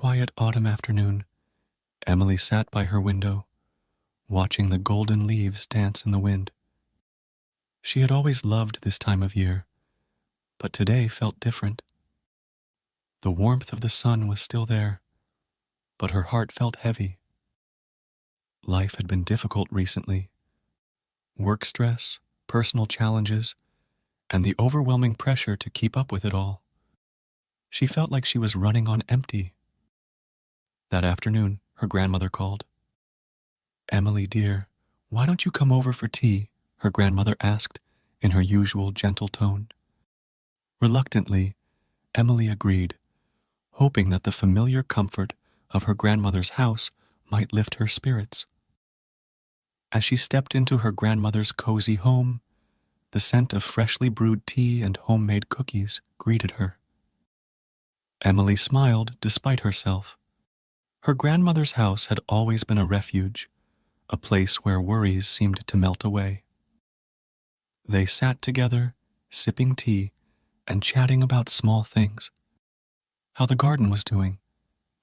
quiet autumn afternoon, Emily sat by her window, watching the golden leaves dance in the wind. She had always loved this time of year, but today felt different. The warmth of the sun was still there, but her heart felt heavy. Life had been difficult recently. Work stress, personal challenges, and the overwhelming pressure to keep up with it all. She felt like she was running on empty. That afternoon, her grandmother called. "Emily, dear, why don't you come over for tea?" her grandmother asked in her usual gentle tone. Reluctantly, Emily agreed, hoping that the familiar comfort of her grandmother's house might lift her spirits. As she stepped into her grandmother's cozy home, the scent of freshly brewed tea and homemade cookies greeted her. Emily smiled despite herself. Her grandmother's house had always been a refuge, a place where worries seemed to melt away. They sat together, sipping tea and chatting about small things. How the garden was doing,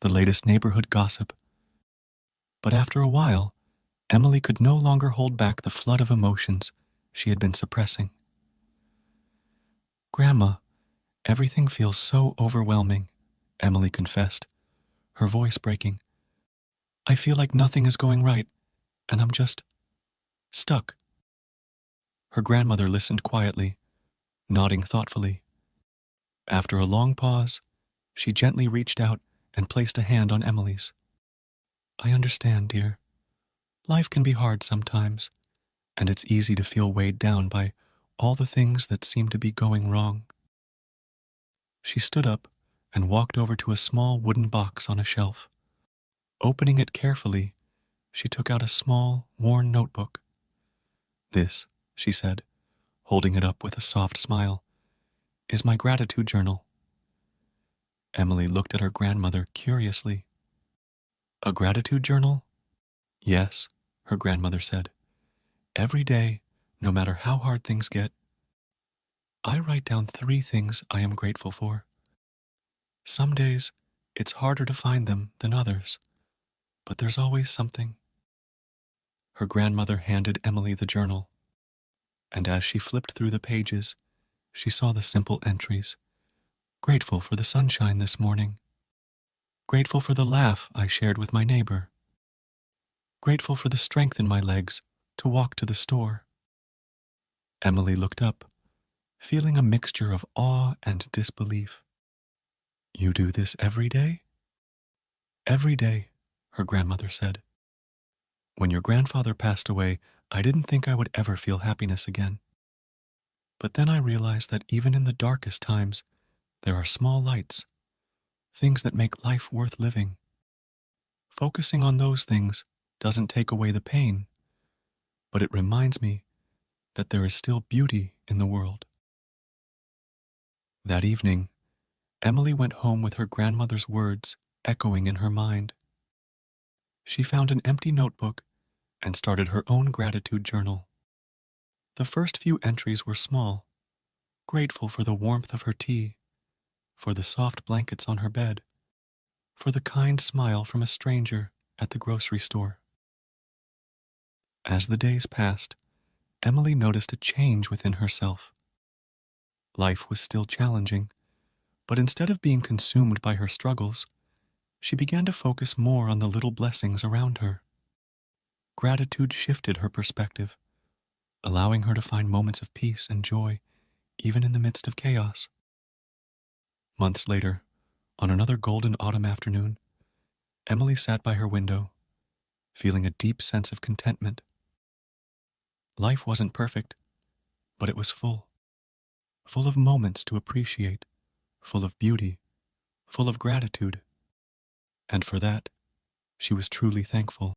the latest neighborhood gossip. But after a while, Emily could no longer hold back the flood of emotions she had been suppressing. "Grandma, everything feels so overwhelming," Emily confessed, her voice breaking. "I feel like nothing is going right, and I'm just stuck." Her grandmother listened quietly, nodding thoughtfully. After a long pause, she gently reached out and placed a hand on Emily's. "I understand, dear. Life can be hard sometimes, and it's easy to feel weighed down by all the things that seem to be going wrong." She stood up and walked over to a small wooden box on a shelf. Opening it carefully, she took out a small, worn notebook. "This," she said, holding it up with a soft smile, "is my gratitude journal." Emily looked at her grandmother curiously. "A gratitude journal?" "Yes," her grandmother said. "Every day, no matter how hard things get, I write down 3 things I am grateful for. Some days, it's harder to find them than others, but there's always something." Her grandmother handed Emily the journal, and as she flipped through the pages, she saw the simple entries. "Grateful for the sunshine this morning. Grateful for the laugh I shared with my neighbor. Grateful for the strength in my legs to walk to the store." Emily looked up, feeling a mixture of awe and disbelief. "You do this every day?" "Every day," her grandmother said. "When your grandfather passed away, I didn't think I would ever feel happiness again. But then I realized that even in the darkest times, there are small lights, things that make life worth living. Focusing on those things doesn't take away the pain, but it reminds me that there is still beauty in the world." That evening, Emily went home with her grandmother's words echoing in her mind. She found an empty notebook and started her own gratitude journal. The first few entries were small, grateful for the warmth of her tea, for the soft blankets on her bed, for the kind smile from a stranger at the grocery store. As the days passed, Emily noticed a change within herself. Life was still challenging, but instead of being consumed by her struggles, she began to focus more on the little blessings around her. Gratitude shifted her perspective, allowing her to find moments of peace and joy even in the midst of chaos. Months later, on another golden autumn afternoon, Emily sat by her window, feeling a deep sense of contentment. Life wasn't perfect, but it was full of moments to appreciate, full of beauty, full of gratitude. And for that, she was truly thankful.